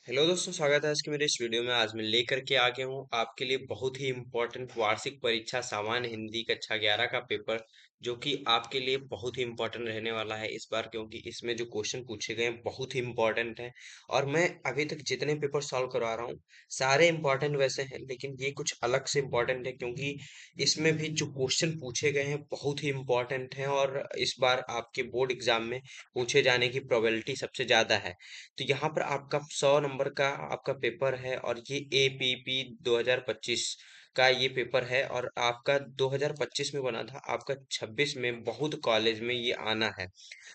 Hello दोस्तों, स्वागत है आज के मेरे इस वीडियो में। आज मैं लेकर के आ गया हूँ आपके लिए बहुत ही इम्पोर्टेंट वार्षिक परीक्षा सामान्य हिंदी कक्षा 11 का पेपर, जो कि आपके लिए बहुत ही इम्पोर्टेंट रहने वाला है इस बार, क्योंकि इसमें जो क्वेश्चन पूछे गए हैं बहुत ही इम्पोर्टेंट हैं। और मैं अभी तक जितने पेपर सॉल्व करवा रहा हूँ सारे इम्पोर्टेंट वैसे हैं, लेकिन ये कुछ अलग से इम्पोर्टेंट है क्योंकि इसमें भी जो क्वेश्चन पूछे गए हैं बहुत ही इम्पोर्टेंट हैं और इस बार आपके बोर्ड एग्जाम में पूछे जाने की प्रोबेबिलिटी सबसे ज्यादा है। तो यहाँ पर आपका 100 नंबर का आपका पेपर है और ये एपीपी 2025 का ये पेपर है और आपका 2025 में बना था, आपका 26 में बहुत कॉलेज में ये आना है।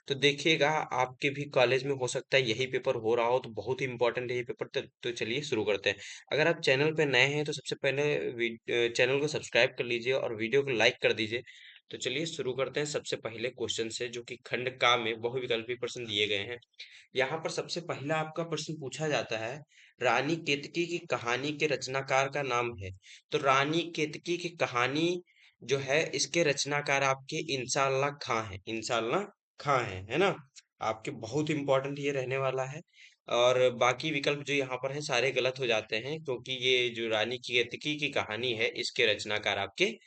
तो देखिएगा, आपके भी कॉलेज में हो सकता है यही पेपर हो रहा हो, तो बहुत ही इंपॉर्टेंट है ये पेपर। तो चलिए शुरू करते हैं। अगर आप चैनल पे नए हैं तो सबसे पहले चैनल को सब्सक्राइब कर लीजिए और वीडियो को लाइक कर दीजिए। तो चलिए शुरू करते हैं सबसे पहले क्वेश्चन से, जो कि खंड का में बहुविकल्पी प्रश्न दिए गए हैं। यहाँ पर सबसे पहला आपका प्रश्न पूछा जाता है, रानी केतकी की कहानी के रचनाकार का नाम है। तो रानी केतकी की कहानी जो है, इसके रचनाकार आपके इंसाल्लाह खां हैं। इंसाल्लाह खां है ना। आपके बहुत इंपॉर्टेंट ये रहने वाला है। और बाकी विकल्प जो यहाँ पर हैं सारे गलत हो जाते हैं, क्योंकि ये जो रानी केतकी की कहानी है इसके रचनाकार आपके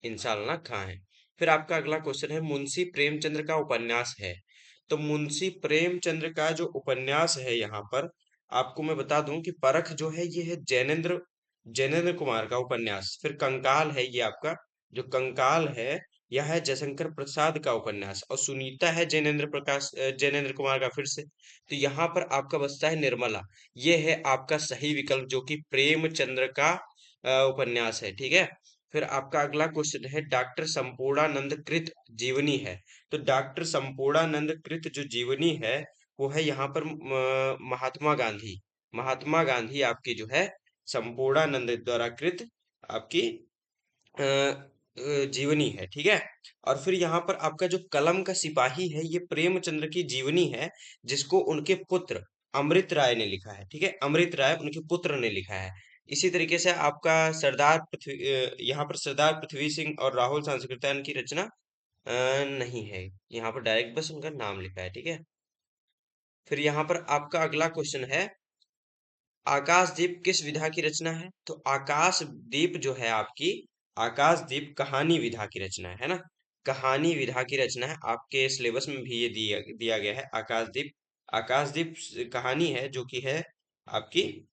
इंसाल्लाह खां हैं। फिर आपका अगला क्वेश्चन है, मुंशी प्रेमचंद्र का उपन्यास है। तो मुंशी प्रेमचंद्र का जो उपन्यास है, यहाँ पर आपको मैं बता दूं कि परख जो है ये है जैनेन्द्र जैनेन्द्र कुमार का उपन्यास। फिर कंकाल है ये आपका, जो कंकाल है यह है जयशंकर प्रसाद का उपन्यास। और सुनीता है जैनेन्द्र कुमार का फिर से। तो यहाँ पर आपका बचता है निर्मला। ये है आपका सही विकल्प, जो कि प्रेमचंद्र का उपन्यास है। ठीक है। फिर आपका अगला क्वेश्चन है, डॉक्टर संपूर्णानंद कृत जीवनी है। तो डॉक्टर संपूर्णानंद कृत जो जीवनी है वो है यहाँ पर महात्मा गांधी। महात्मा गांधी आपकी जो है संपूर्णानंद द्वारा कृत आपकी जीवनी है। ठीक है। और फिर यहाँ पर आपका जो कलम का सिपाही है ये प्रेमचंद्र की जीवनी है, जिसको उनके पुत्र अमृत राय ने लिखा है। ठीक है, अमृत राय उनके पुत्र ने लिखा है। इसी तरीके से आपका यहाँ पर सरदार पृथ्वी सिंह और राहुल सांस्कृत्यायन की रचना नहीं है। यहाँ पर डायरेक्ट बस उनका नाम लिखा है। ठीक है। फिर यहाँ पर आपका अगला क्वेश्चन है, आकाशदीप किस विधा की रचना है। तो आकाशदीप जो है आपकी, आकाशदीप कहानी विधा की रचना है ना। कहानी विधा की रचना है। आपके सिलेबस में भी ये दिया दिया गया है आकाशदीप। आकाशदीप कहानी है, जो कि है आपकी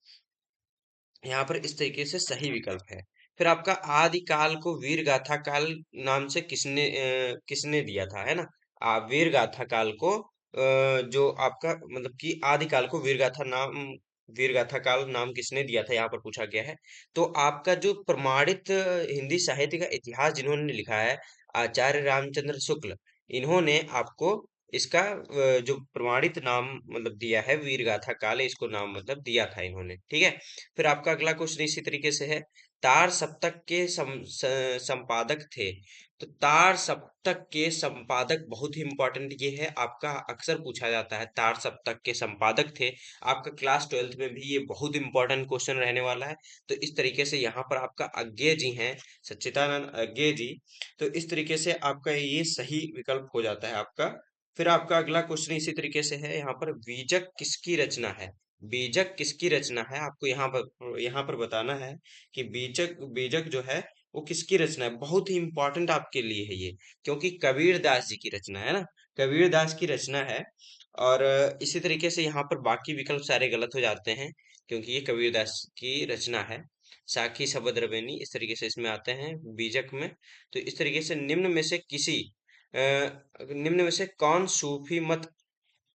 यहाँ पर इस तरीके से सही विकल्प है। फिर आपका आदिकाल को वीर गाथा काल नाम से किसने दिया था, है ना। वीर गाथा काल को जो आपका मतलब कि आदिकाल को वीर गाथा काल नाम किसने दिया था, यहाँ पर पूछा गया है। तो आपका जो प्रमाणित हिंदी साहित्य का इतिहास जिन्होंने लिखा है, आचार्य रामचंद्र शुक्ल, इन्होंने आपको इसका जो प्रमाणित नाम मतलब दिया है वीर गाथा काल, इसको नाम मतलब दिया था इन्होंने। ठीक है। फिर आपका अगला क्वेश्चन इसी तरीके से है, तार सप्तक के संपादक थे। तो तार सप्तक के संपादक बहुत ही इंपॉर्टेंट ये है आपका, अक्सर पूछा जाता है तार सप्तक के संपादक थे। आपका क्लास 12th में भी ये बहुत इंपॉर्टेंट क्वेश्चन रहने वाला है। तो इस तरीके से यहाँ पर आपका अज्ञे जी हैं, सच्चिदानंद अज्ञे जी। तो इस तरीके से आपका ये सही विकल्प हो जाता है आपका। फिर आपका अगला क्वेश्चन इसी तरीके से है, यहाँ पर बीजक किसकी रचना है। बीजक किसकी रचना है, आपको यहाँ पर बताना है कि बीजक बीजक जो है वो किसकी रचना है। बहुत ही इंपॉर्टेंट आपके लिए है ये, क्योंकि कबीर दास जी की रचना है ना। कबीर दास की रचना है। और इसी तरीके से यहाँ पर बाकी विकल्प सारे गलत हो जाते हैं, क्योंकि ये कबीर दास की रचना है। साखी शबद रबेनी इस तरीके से इसमें आते हैं बीजक में। तो इस तरीके से निम्न में से कौन सूफी मत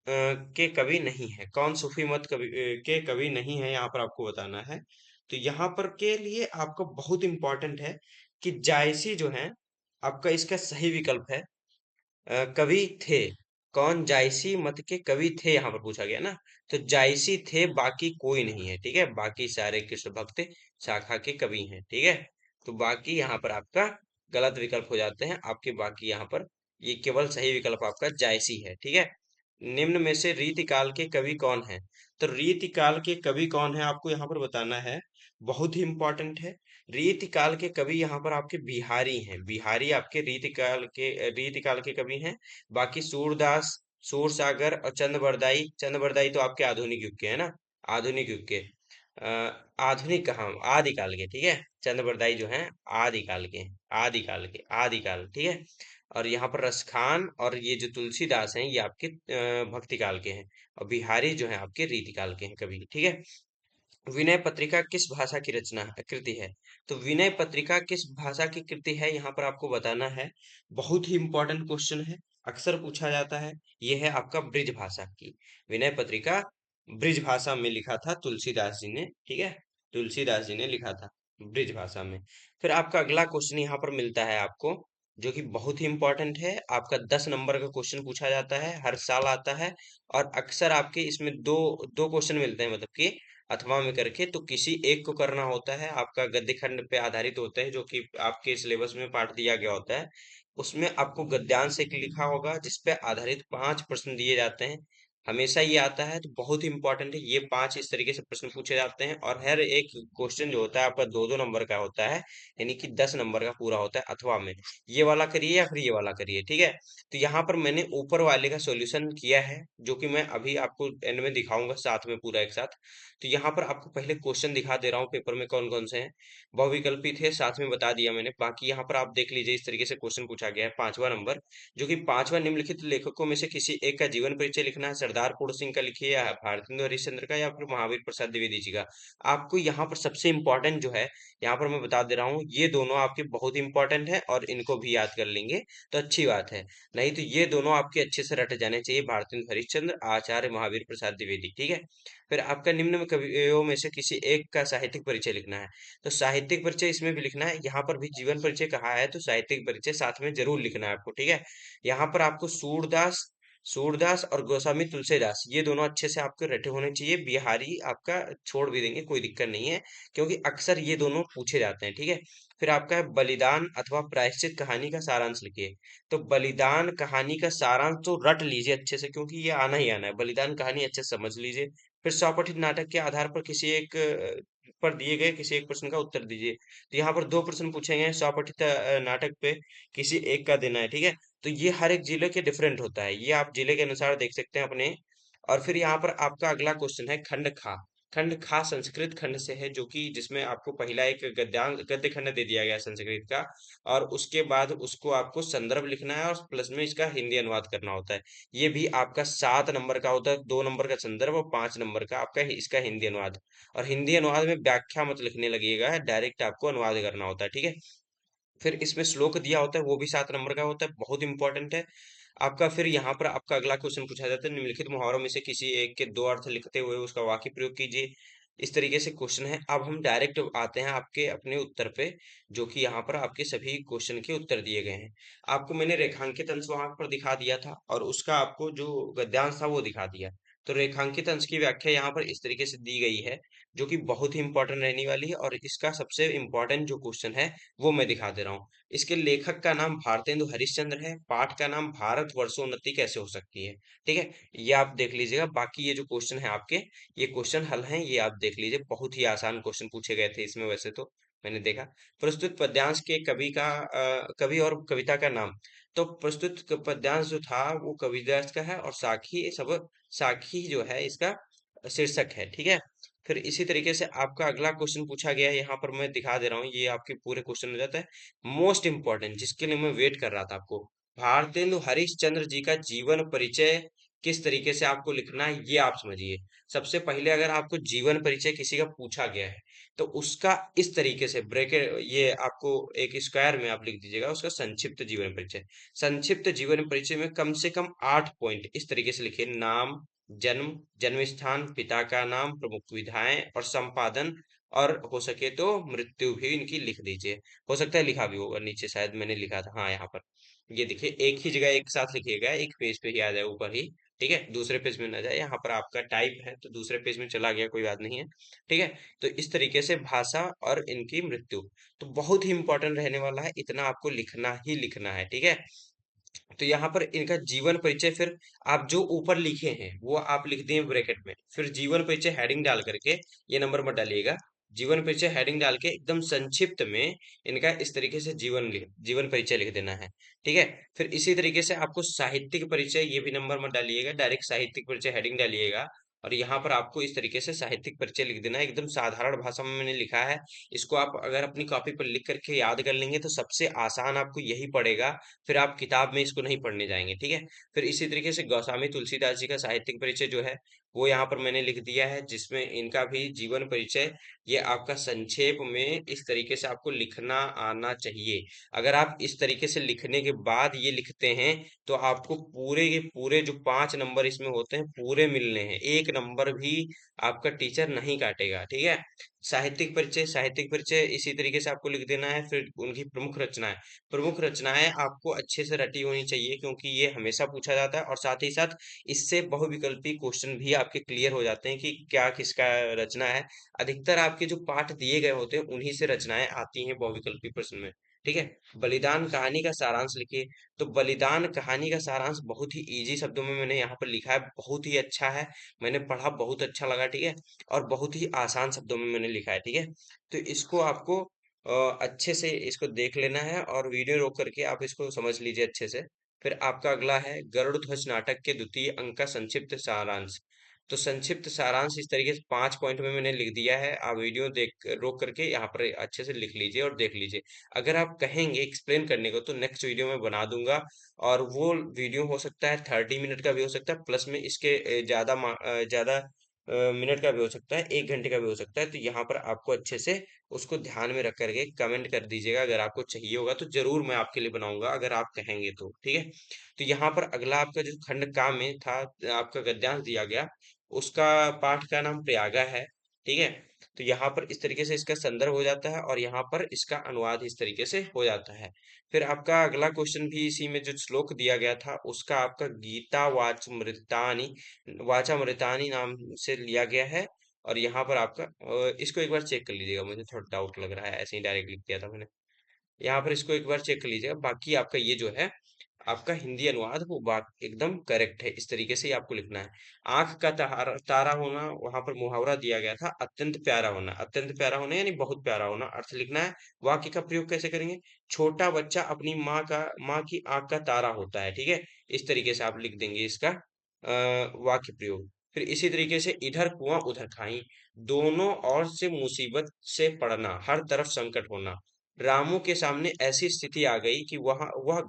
के कवि नहीं है। कौन सूफी मत के कवि नहीं है, यहाँ पर आपको बताना है। तो यहाँ पर के लिए आपको बहुत इंपॉर्टेंट है कि जायसी जो है आपका, इसका सही विकल्प है कवि थे। कौन जायसी मत के कवि थे, यहाँ पर पूछा गया ना। तो जायसी थे, बाकी कोई नहीं है। ठीक है, बाकी सारे कृष्ण भक्त शाखा के कवि हैं। ठीक है। तो बाकी यहाँ पर आपका गलत विकल्प हो जाते हैं आपके। बाकी यहाँ पर ये केवल सही विकल्प आपका जायसी है। ठीक है। निम्न में से रीतिकाल के कवि कौन है। तो रीतिकाल के कवि कौन है आपको यहाँ पर बताना है, बहुत ही इंपॉर्टेंट है। रीतिकाल के कवि यहाँ पर आपके बिहारी हैं। बिहारी आपके रीतिकाल के कवि हैं। बाकी सूरदास, सूरसागर और चंद बरदाई तो आपके आधुनिक युग के है ना। आधुनिक युग के। आधुनिक कहाँ, आदिकाल के, ठीक है। चंद बरदाई जो हैं आदिकाल के, आदिकाल के, आदिकाल, ठीक है। और यहाँ पर रसखान और ये जो तुलसीदास हैं ये आपके भक्ति काल के हैं। और बिहारी जो है आपके रीतिकाल के हैं कवि, ठीक है। विनय पत्रिका किस भाषा की रचना कृति है? तो विनय पत्रिका किस भाषा की कृति है यहाँ पर आपको बताना है। बहुत ही इंपॉर्टेंट क्वेश्चन है, अक्सर पूछा जाता है। ये है आपका ब्रिज भाषा की। विनय पत्रिका ब्रिज भाषा में लिखा था तुलसीदास जी ने, ठीक है। तुलसीदास जी ने लिखा था ब्रिज भाषा में। फिर आपका अगला क्वेश्चन यहाँ पर मिलता है आपको, जो कि बहुत ही इंपॉर्टेंट है। आपका 10 नंबर का क्वेश्चन पूछा जाता है, हर साल आता है। और अक्सर आपके इसमें दो दो क्वेश्चन मिलते हैं, मतलब कि अथवा में करके। तो किसी एक को करना होता है, आपका गद्य खंड पे आधारित होता है, जो कि आपके सिलेबस में पाठ दिया गया होता है। उसमें आपको गद्यांश एक लिखा होगा जिसपे आधारित 5 प्रश्न दिए जाते हैं। हमेशा ये आता है, तो बहुत ही इंपॉर्टेंट है। ये 5 इस तरीके से प्रश्न पूछे जाते हैं, और हर एक क्वेश्चन जो होता है आपका 2-2 नंबर का होता है, यानी कि 10 नंबर का पूरा होता है अथवा में। ये वाला करिए या फिर ये वाला करिए, ठीक है। तो यहाँ पर मैंने ऊपर वाले का सॉल्यूशन किया है, जो कि मैं अभी आपको एंड में दिखाऊंगा साथ में, पूरा एक साथ। तो यहाँ पर आपको पहले क्वेश्चन दिखा दे रहा हूँ पेपर में कौन कौन से हैं। बहुविकल्पी थे, साथ में बता दिया मैंने। बाकी यहाँ पर आप देख लीजिए, इस तरीके से क्वेश्चन पूछा गया है 5वां नंबर, जो कि 5वां, निम्नलिखित लेखकों में से किसी एक का जीवन परिचय लिखना है। सरदार पूर्ण सिंह का लिखिए, या भारतेंदु हरिश्चंद्र का, या फिर महावीर प्रसाद द्विवेदी जी का। आपको यहाँ पर सबसे इंपॉर्टेंट जो है, यहाँ पर मैं बता दे रहा हूँ, ये दोनों आपके बहुत इंपॉर्टेंट है, और इनको भी याद कर लेंगे तो अच्छी बात है। नहीं तो ये दोनों आपके अच्छे से रट जाने चाहिए, भारतेंदु हरिश्चंद्र, आचार्य महावीर प्रसाद द्विवेदी, ठीक है। फिर आपका निम्न में कवियों में से किसी एक का साहित्यिक परिचय लिखना है। तो साहित्यिक परिचय इसमें भी लिखना है, यहाँ पर भी जीवन परिचय कहा है, तो साहित्यिक परिचय साथ में जरूर लिखना है आपको, ठीक है। यहाँ पर आपको सूरदास, सूरदास और गोस्वामी तुलसीदास, ये दोनों अच्छे से आपके रटे होने चाहिए। बिहारी आपका छोड़ भी देंगे, कोई दिक्कत नहीं है, क्योंकि अक्सर ये दोनों पूछे जाते हैं, ठीक है। फिर आपका है बलिदान अथवा प्रायश्चित कहानी का सारांश लिखिए। तो बलिदान कहानी का सारांश तो रट लीजिए अच्छे से, क्योंकि ये आना ही आना है। बलिदान कहानी अच्छे से समझ लीजिए। फिर स्वपठित नाटक के आधार पर किसी एक पर दिए गए किसी एक प्रश्न का उत्तर दीजिए। तो यहाँ पर 2 प्रश्न पूछे गए हैं, स्वपठित नाटक पे किसी एक का देना है, ठीक है। तो ये हर एक जिले के डिफरेंट होता है, ये आप जिले के अनुसार देख सकते हैं अपने। और फिर यहाँ पर आपका अगला क्वेश्चन है खंड खा। खंड खा संस्कृत खंड से है, जो कि जिसमें आपको पहला एक गद्यांश गद्य खंड दे दिया गया है संस्कृत का। और उसके बाद उसको आपको संदर्भ लिखना है, और प्लस में इसका हिंदी अनुवाद करना होता है। ये भी आपका 7 नंबर का होता है, 2 नंबर का संदर्भ और 5 नंबर का आपका इसका हिंदी अनुवाद। और हिंदी अनुवाद में व्याख्या मत लिखने लगिएगा, डायरेक्ट आपको अनुवाद करना होता है, ठीक है। फिर इसमें श्लोक दिया होता है, वो भी 7 नंबर का होता है, बहुत इंपॉर्टेंट है आपका। फिर यहाँ पर आपका अगला क्वेश्चन पूछा जाता है, निम्नलिखित मुहावरों में से किसी एक के 2 अर्थ लिखते हुए उसका वाक्य प्रयोग कीजिए। इस तरीके से क्वेश्चन है। अब हम डायरेक्ट आते हैं आपके अपने उत्तर पे, जो कि यहाँ पर आपके सभी क्वेश्चन के उत्तर दिए गए हैं। आपको मैंने रेखांकित अंश वहां पर दिखा दिया था, और उसका आपको जो गद्यांश था वो दिखा दिया। तो रेखांकित अंश की व्याख्या यहाँ पर इस तरीके से दी गई है, जो कि बहुत ही इंपॉर्टेंट रहने वाली है। और इसका सबसे इंपॉर्टेंट जो क्वेश्चन है वो मैं दिखा दे रहा हूँ। इसके लेखक का नाम भारतेंदु हरिश्चंद्र है, पाठ का नाम भारत वर्षोन्नति कैसे हो सकती है, ठीक है। ये आप देख लीजिएगा। बाकी ये जो क्वेश्चन है आपके, ये क्वेश्चन हल हैं, ये आप देख लीजिए। बहुत ही आसान क्वेश्चन पूछे गए थे इसमें, वैसे तो मैंने देखा। प्रस्तुत पद्यांश के कवि का कवि और कविता का नाम। तो प्रस्तुत पद्यांश जो था वो कविदास का है, और साखी सब, साखी जो है इसका शीर्षक है, ठीक है। फिर इसी तरीके से आपका अगला क्वेश्चन पूछा गया है, यहाँ पर मैं दिखा दे रहा हूँ, ये आपके पूरे क्वेश्चन हो जाता है। मोस्ट इंपॉर्टेंट, जिसके लिए मैं वेट कर रहा था आपको, भारतेंदु हरिश्चंद्र जी का जीवन परिचय किस तरीके से आपको लिखना है, ये आप समझिए। सबसे पहले अगर आपको जीवन परिचय किसी का पूछा गया है, तो उसका इस तरीके से ब्रैकेट, ये आपको एक स्क्वायर में आप लिख दीजिएगा उसका संक्षिप्त जीवन परिचय। संक्षिप्त जीवन परिचय में कम से कम 8 पॉइंट इस तरीके से लिखिए। नाम, जन्म, जन्म स्थान, पिता का नाम, प्रमुख विधाएं और संपादन, और हो सके तो मृत्यु भी इनकी लिख दीजिए। हो सकता है लिखा भी होगा नीचे, शायद मैंने लिखा था, हाँ यहाँ पर। ये देखिए, एक ही जगह एक साथ लिखिएगा, एक पेज पे ही आ जाए ऊपर ही, ठीक है। दूसरे पेज में ना जाए, यहाँ पर आपका टाइप है तो दूसरे पेज में चला गया, कोई बात नहीं है, ठीक है। तो इस तरीके से भाषा और इनकी मृत्यु, तो बहुत ही इंपॉर्टेंट रहने वाला है, इतना आपको लिखना ही लिखना है, ठीक है। तो यहाँ पर इनका जीवन परिचय, फिर आप जो ऊपर लिखे हैं वो आप लिख दें ब्रैकेट में। फिर जीवन परिचय हेडिंग डाल करके, ये नंबर मत डालिएगा, जीवन परिचय हेडिंग डाल के एकदम संक्षिप्त में इनका इस तरीके से जीवन परिचय लिख देना है, ठीक है। फिर इसी तरीके से आपको साहित्यिक परिचय, ये भी नंबर मत डालिएगा, डायरेक्ट साहित्यिक परिचय हेडिंग डालिएगा। और यहाँ पर आपको इस तरीके से साहित्यिक परिचय लिख देना है, एकदम साधारण भाषा में मैंने लिखा है। इसको आप अगर अपनी कॉपी पर लिख करके याद कर लेंगे तो सबसे आसान आपको यही पड़ेगा, फिर आप किताब में इसको नहीं पढ़ने जाएंगे, ठीक है। फिर इसी तरीके से गोस्वामी तुलसीदास जी का साहित्यिक परिचय जो है वो यहाँ पर मैंने लिख दिया है, जिसमें इनका भी जीवन परिचय ये आपका संक्षेप में इस तरीके से आपको लिखना आना चाहिए। अगर आप इस तरीके से लिखने के बाद ये लिखते हैं तो आपको पूरे के पूरे जो 5 नंबर इसमें होते हैं पूरे मिलने हैं, 1 नंबर भी आपका टीचर नहीं काटेगा, ठीक है। साहित्यिक परिचय इसी तरीके से आपको लिख देना है। फिर उनकी प्रमुख रचनाएं आपको अच्छे से रटी होनी चाहिए, क्योंकि ये हमेशा पूछा जाता है, और साथ ही साथ इससे बहुविकल्पी क्वेश्चन भी आपके क्लियर हो जाते हैं कि क्या किसका रचना है। अधिकतर आपके जो पाठ दिए गए होते हैं उन्हीं से रचनाएं आती हैं बहुविकल्पी प्रश्न में, ठीक है। बलिदान कहानी का सारांश लिखिए। तो बलिदान कहानी का सारांश बहुत ही इजी शब्दों में मैंने यहाँ पर लिखा है, बहुत ही अच्छा है, मैंने पढ़ा बहुत अच्छा लगा, ठीक है। और बहुत ही आसान शब्दों में मैंने लिखा है, ठीक है। तो इसको आपको अच्छे से इसको देख लेना है और वीडियो रोक करके आप इसको समझ लीजिए अच्छे से। फिर आपका अगला है गरुड़ ध्वज नाटक के द्वितीय अंक का संक्षिप्त सारांश। तो संक्षिप्त सारांश इस तरीके से 5 पॉइंट में मैंने लिख दिया है, आप वीडियो देख रोक करके यहाँ पर अच्छे से लिख लीजिए और देख लीजिए। अगर आप कहेंगे एक्सप्लेन करने को तो नेक्स्ट वीडियो में बना दूंगा, और वो वीडियो हो सकता है 30 मिनट का भी हो सकता है, प्लस में इसके ज्यादा मिनट का भी हो सकता है, 1 घंटे का भी हो सकता है। तो यहाँ पर आपको अच्छे से उसको ध्यान में रख करके कमेंट कर दीजिएगा, अगर आपको चाहिए होगा तो जरूर मैं आपके लिए बनाऊंगा, अगर आप कहेंगे तो, ठीक है। तो यहाँ पर अगला आपका जो खंड का में था, आपका गद्यांश दिया गया, उसका पाठ का नाम प्रयागा है, ठीक है। तो यहाँ पर इस तरीके से इसका संदर्भ हो जाता है और यहाँ पर इसका अनुवाद इस तरीके से हो जाता है। फिर आपका अगला क्वेश्चन भी इसी में जो श्लोक दिया गया था उसका आपका गीता वाचामृतानी नाम से लिया गया है। और यहाँ पर आपका इसको एक बार चेक कर लीजिएगा, मुझे थोड़ा डाउट लग रहा है, ऐसे ही डायरेक्ट लिख दिया था मैंने। यहाँ पर इसको एक बार चेक कर लीजिएगा, बाकी आपका ये जो है आपका हिंदी अनुवाद वो बात एकदम करेक्ट है, इस तरीके से ही आपको लिखना है। आंख का तारा होना, वहां पर मुहावरा दिया गया था अत्यंत प्यारा होना, अत्यंत प्यारा होना यानी बहुत प्यारा होना, अर्थ लिखना है। वाक्य का प्रयोग कैसे करेंगे, छोटा बच्चा अपनी माँ की आंख का तारा होता है, ठीक है। इस तरीके से आप लिख देंगे इसका वाक्य प्रयोग। फिर इसी तरीके से इधर कुआं उधर खाई, दोनों ओर से मुसीबत से पड़ना, हर तरफ संकट होना। रामू के सामने ऐसी स्थिति आ गई कि वह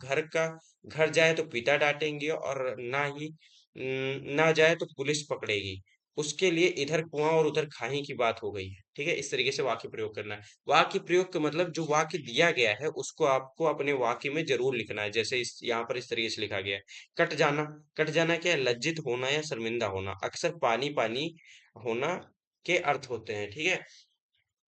घर जाए तो पिता डांटेंगे, और ना जाए तो पुलिस पकड़ेगी। उसके लिए इधर कुआं और उधर खाई की बात हो गई है, ठीक है। इस तरीके से वाक्य प्रयोग करना है। वाक्य प्रयोग का मतलब जो वाक्य दिया गया है उसको आपको अपने वाक्य में जरूर लिखना है, जैसे इस यहाँ पर इस तरीके से लिखा गया है। कट जाना, कट जाना क्या है, लज्जित होना या शर्मिंदा होना, अक्सर पानी पानी होना के अर्थ होते हैं, ठीक है।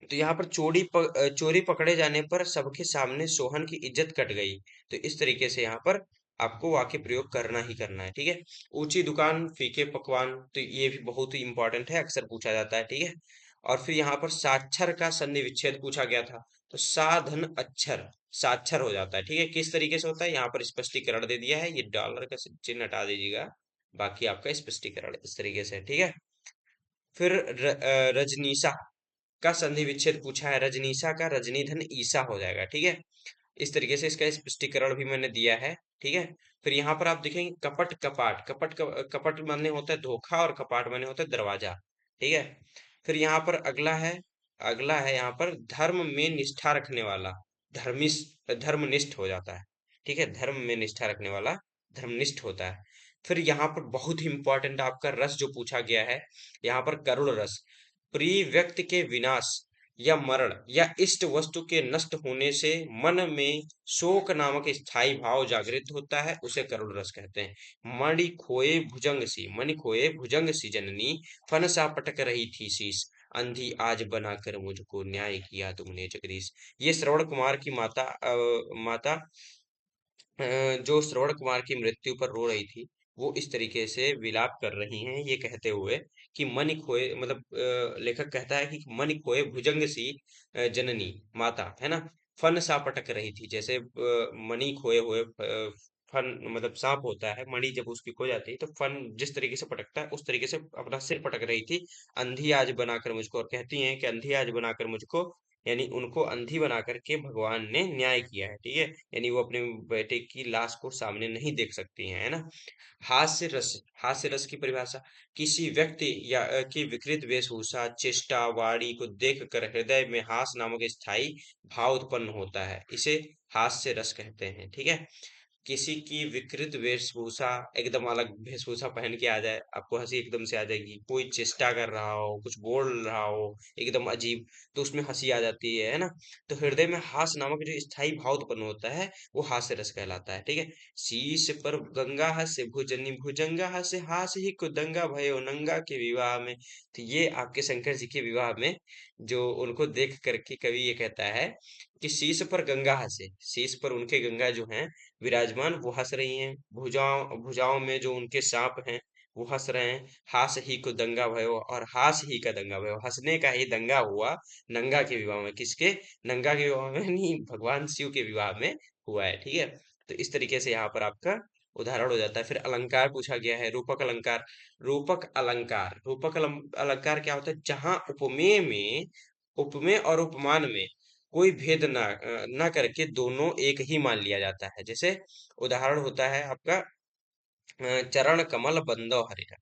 तो यहाँ पर चोरी पकड़े जाने पर सबके सामने सोहन की इज्जत कट गई। तो इस तरीके से यहाँ पर आपको वाक्य प्रयोग करना ही करना है, ठीक है। ऊंची दुकान फीके पकवान, तो ये भी बहुत ही इंपॉर्टेंट है, अक्सर पूछा जाता है, ठीक है। और फिर यहाँ पर साक्षर का संधि विच्छेद पूछा गया था, तो साधन अक्षर साक्षर हो जाता है, ठीक है। किस तरीके से होता है यहाँ पर स्पष्टीकरण दे दिया है, ये डॉलर का चिन्ह हटा दीजिएगा, बाकी आपका स्पष्टीकरण इस तरीके से है, ठीक है। फिर रजनीसा का संधि विच्छेद पूछा है, रजनीशा का रजनी धन ईसा हो जाएगा, ठीक है। इस तरीके से इसका स्पष्टीकरण भी मैंने दिया है, ठीक है। फिर यहाँ पर आप देखेंगे कपट कपाट, कपट माने होता है धोखा, और कपाट माने होता है दरवाजा, ठीक है। फिर यहाँ पर अगला है यहाँ पर धर्म में निष्ठा रखने वाला, धर्मनिष्ठ हो जाता है, ठीक है। धर्म में निष्ठा रखने वाला धर्मनिष्ठ होता है। फिर यहाँ पर बहुत ही इंपॉर्टेंट आपका रस जो पूछा गया है, यहाँ पर करुण रस, प्रिय व्यक्ति के विनाश या मरण या इष्ट वस्तु के नष्ट होने से मन में शोक नामक स्थायी भाव जागृत होता है, उसे करुण रस कहते हैं। मणि खोए भुजंग सी जननी, फन सा पटक रही थी शीश, अंधी आज बनाकर मुझको न्याय किया तुमने जगदीश। ये श्रवण कुमार की माता जो श्रवण कुमार की मृत्यु पर रो रही थी, वो इस तरीके से विलाप कर रही हैं, ये कहते हुए कि मनि खोए, मतलब लेखक कहता है कि मनि खोए भुजंग सी जननी माता है ना, फन सा पटक रही थी, जैसे मणि खोए हुए फन मतलब सांप होता है, मणि जब उसकी खो जाती है तो फन जिस तरीके से पटकता है उस तरीके से अपना सिर पटक रही थी। अंधी आज बनाकर मुझको, और कहती हैं कि अंधी आज बनाकर मुझको यानी उनको अंधी बना करके भगवान ने न्याय किया है, ठीक है। यानी वो अपने बेटे की लाश को सामने नहीं देख सकती हैं, है ना। हास्य रस की परिभाषा, किसी व्यक्ति की विकृत वेशभूषा, चेष्टा, वाणी को देखकर हृदय में हास नामक स्थायी भाव उत्पन्न होता है, इसे हास्य रस कहते हैं, ठीक है। किसी की विकृत वेशभूषा, एकदम अलग वेशभूषा पहन के आ जाए, आपको हंसी एकदम से आ जाएगी। कोई चेष्टा कर रहा हो, कुछ बोल रहा हो एकदम अजीब, तो उसमें हंसी आ जाती है ना। तो हृदय में हास नामक जो स्थायी भाव उत्पन्न होता है, वो हास्य रस कहलाता है, ठीक है। शीश पर गंगा हसे भुजनी भुजंगा हसे हास ही कुदंगा भयो नंगा के विवाह में। तो ये आपके शंकर जी के विवाह में जो उनको देख करके कवि ये कहता है कि शीश पर गंगा हसे, शीश पर उनके गंगा जो हैं विराजमान, वो हंस रही हैं। भुजाओं भुजाओं में जो उनके सांप हैं, वो हंस रहे हैं। हास ही को दंगा भयो, और हास ही का दंगा भयो, हंसने का ही दंगा हुआ नंगा के विवाह में। किसके? नंगा के विवाह में नहीं, भगवान शिव के विवाह में हुआ है, ठीक है। तो इस तरीके से यहाँ पर आपका उदाहरण हो जाता है। फिर अलंकार पूछा गया है, रूपक अलंकार। अलंकार क्या होता है? जहां उपमेय में, उपमेय और उपमान में कोई भेद ना करके दोनों एक ही मान लिया जाता है। जैसे उदाहरण होता है आपका चरण कमल बंदो हरिरा।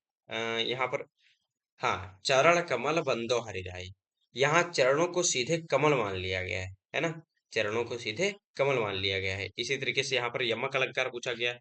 यहाँ पर, हाँ, चरण कमल बंदो हरिराई, यहाँ चरणों को सीधे कमल मान लिया गया है ना। चरणों को सीधे कमल मान लिया गया है। इसी तरीके से यहाँ पर यमक अलंकार पूछा गया है।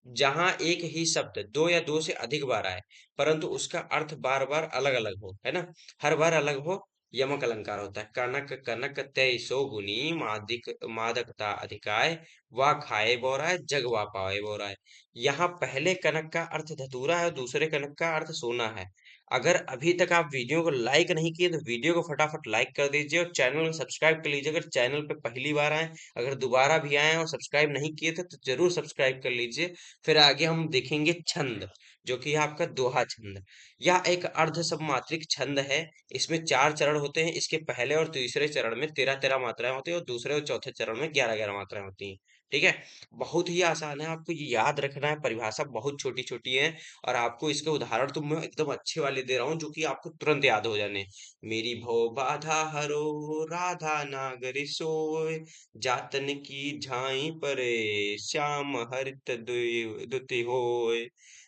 जहां एक ही शब्द दो या दो से अधिक बार आए, परंतु उसका अर्थ बार बार अलग अलग हो, है ना, हर बार अलग हो, यमक अलंकार होता है। कनक कनक तय सो गुनी मादिक मादकता अधिकाय, वा खाए बोराय जग वा पाए बोराय। यहाँ पहले कनक का अर्थ धतूरा है और दूसरे कनक का अर्थ सोना है। अगर अभी तक आप वीडियो को लाइक नहीं किए तो वीडियो को फटाफट लाइक कर दीजिए और चैनल को सब्सक्राइब कर लीजिए, अगर चैनल पे पहली बार आए। अगर दोबारा भी आए और सब्सक्राइब नहीं किए थे तो जरूर सब्सक्राइब कर लीजिए। फिर आगे हम देखेंगे छंद, जो कि है आपका दोहा छंद। यह एक अर्ध सममात्रिक छंद है। इसमें चार चरण होते हैं। इसके पहले और तीसरे चरण में 13-13 मात्राएं होती है और दूसरे और चौथे चरण में 11-11 मात्राएं होती हैं, ठीक है। बहुत ही आसान है, आपको ये याद रखना है। परिभाषा बहुत छोटी छोटी है और आपको इसके उदाहरण तो मैं एकदम अच्छे वाले दे रहा हूँ जो कि आपको तुरंत याद हो जाने। मेरी भव बाधा हरो राधा नागरी सोय, जातन की झाई परे श्याम हरित दुति होय।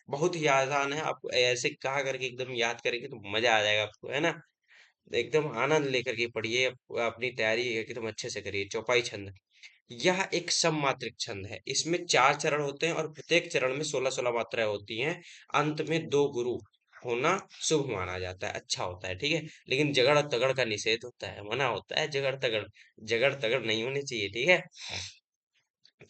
बहुत ही आसान है, आप ऐसे कहा करके एकदम याद करेंगे तो मजा आ जाएगा आपको, है ना। एकदम आनंद लेकर के पढ़िए, अपनी तैयारी एकदम अच्छे से करिए। चौपाई छंद, यह एक सममात्रिक छंद है। इसमें चार चरण होते हैं और प्रत्येक चरण में 16-16 मात्राएं होती हैं। अंत में दो गुरु होना शुभ माना जाता है, अच्छा होता है, ठीक है। लेकिन जगड़ तगड़ का निषेध होता है, मना होता है। जगड़ तगड़ नहीं होनी चाहिए, ठीक है।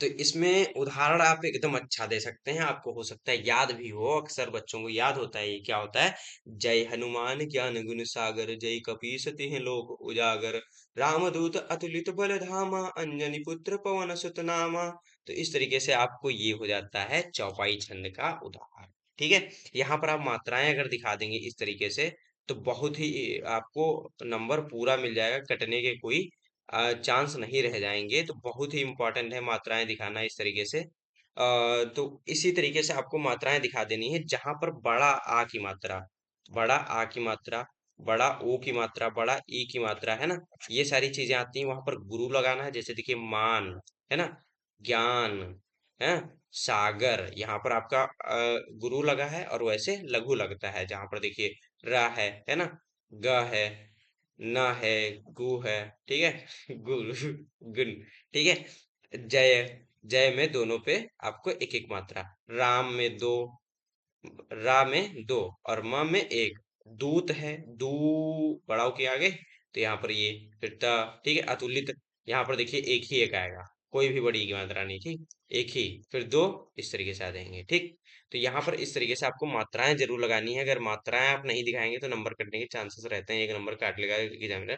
तो इसमें उदाहरण आप एकदम अच्छा दे सकते हैं, आपको हो सकता है याद भी हो। अक्सर बच्चों को याद होता है। ये क्या होता है? जय हनुमान ज्ञान गुण सागर, जय कपीस तिहुँ लोक उजागर, रामदूत अतुलित बल धामा, अंजनी पुत्र पवन सुत नामा। तो इस तरीके से आपको ये हो जाता है चौपाई छंद का उदाहरण, ठीक है। यहाँ पर आप मात्राएं अगर दिखा देंगे इस तरीके से, तो बहुत ही आपको नंबर पूरा मिल जाएगा, कटने के कोई चांस नहीं रह जाएंगे। तो बहुत ही इंपॉर्टेंट है मात्राएं दिखाना इस तरीके से। तो इसी तरीके से आपको मात्राएं दिखा देनी है। जहां पर बड़ा आ की मात्रा, बड़ा आ की मात्रा, बड़ा ओ की मात्रा, बड़ा ई की मात्रा, है ना, ये सारी चीजें आती हैं, वहां पर गुरु लगाना है। जैसे देखिए मान, है ना, ज्ञान, है, सागर, यहाँ पर आपका गुरु लगा है। और वैसे लघु लगता है जहां पर देखिए रा है ना, ग है, न है, गु है, ठीक है। गुरु, गुण, ठीक है। जय, जय में दोनों पे आपको एक एक मात्रा। राम में दो, रा में दो, और म में एक। दूत है, दू, बड़ाऊ के आगे, तो यहाँ पर ये फिर त, ठीक है। अतुलित, यहाँ पर देखिए एक ही एक आएगा, कोई भी बड़ी की मात्रा नहीं, ठीक, एक ही, फिर दो, इस तरीके से आ जाएंगे, ठीक। तो यहाँ पर इस तरीके से आपको मात्राएं जरूर लगानी है। अगर मात्राएं आप नहीं दिखाएंगे तो नंबर कटने के चांसेस रहते हैं, एक नंबर काट लेगा एग्जामिनर।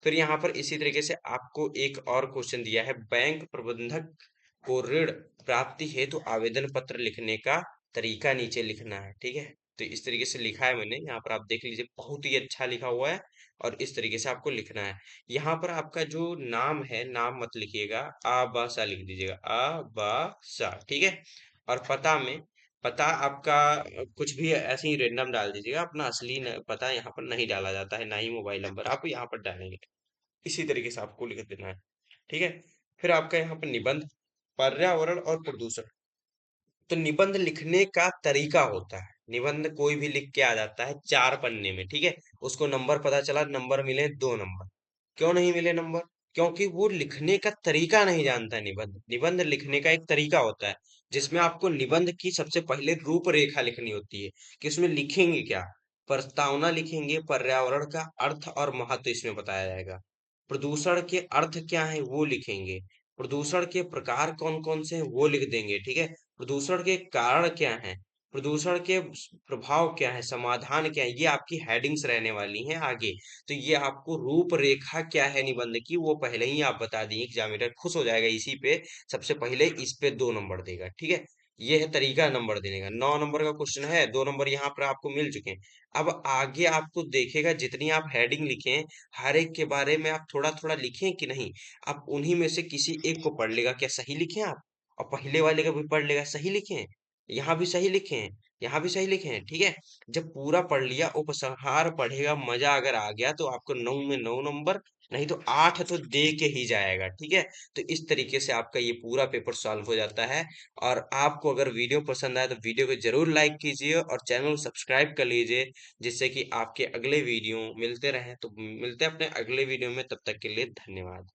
फिर यहाँ पर इसी तरीके से आपको एक और क्वेश्चन दिया है, बैंक प्रबंधक को ऋण प्राप्ति हेतु आवेदन पत्र लिखने का तरीका नीचे लिखना है, ठीक है। तो इस तरीके से लिखा है मैंने, यहाँ पर आप देख लीजिए, बहुत ही अच्छा लिखा हुआ है। और इस तरीके से आपको लिखना है। यहाँ पर आपका जो नाम है, नाम मत लिखिएगा, आ बा सा लिख दीजिएगा, आ बा सा, ठीक है। और पता में, पता आपका कुछ भी ऐसे ही रेंडम डाल दीजिएगा, अपना असली पता यहाँ पर नहीं डाला जाता है, ना ही मोबाइल नंबर आप यहाँ पर डालेंगे। इसी तरीके से आपको लिख देना है। ठीक है। फिर आपका यहाँ पर निबंध, पर्यावरण और प्रदूषण। तो निबंध लिखने का तरीका होता है, निबंध कोई भी लिख के आ जाता है 4 पन्ने में। ठीक है। उसको नंबर पता चला, नंबर मिले 2 नंबर। क्यों नहीं मिले नंबर? क्योंकि वो लिखने का तरीका नहीं जानता है। निबंध निबंध लिखने का एक तरीका होता है, जिसमें आपको निबंध की सबसे पहले रूपरेखा लिखनी होती है कि उसमें लिखेंगे क्या। प्रस्तावना लिखेंगे, पर्यावरण का अर्थ और महत्व इसमें बताया जाएगा। प्रदूषण के अर्थ क्या है वो लिखेंगे। प्रदूषण के प्रकार कौन कौन से हैं वो लिख देंगे। ठीक है। प्रदूषण के कारण क्या हैं, प्रदूषण के प्रभाव क्या है, समाधान क्या है, ये आपकी हेडिंग्स रहने वाली हैं आगे। तो ये आपको रूपरेखा क्या है निबंध की, वो पहले ही आप बता दिए, एग्जामिनर खुश हो जाएगा इसी पे। सबसे पहले इस पे 2 नंबर देगा। ठीक है। ये है तरीका नंबर देने का। 9 नंबर का क्वेश्चन है, 2 नंबर यहाँ पर आपको मिल चुके हैं। अब आगे आपको देखेगा, जितनी आप हेडिंग लिखे हर एक के बारे में आप थोड़ा थोड़ा लिखें कि नहीं। आप उन्हीं में से किसी एक को पढ़ लेगा, क्या सही लिखे आप? और पहले वाले का भी पढ़ लेगा, सही लिखे हैं, यहाँ भी सही लिखे हैं, यहाँ भी सही लिखे हैं। ठीक है। जब पूरा पढ़ लिया, उपसंहार पढ़ेगा, मजा अगर आ गया तो आपको 9 में 9 नंबर, नहीं तो 8 तो दे के ही जाएगा। ठीक है। तो इस तरीके से आपका ये पूरा पेपर सॉल्व हो जाता है। और आपको अगर वीडियो पसंद आए तो वीडियो को जरूर लाइक कीजिए और चैनल को सब्सक्राइब कर लीजिए, जिससे कि आपके अगले वीडियो मिलते रहें। तो मिलते हैं अपने अगले वीडियो में, तब तक के लिए धन्यवाद।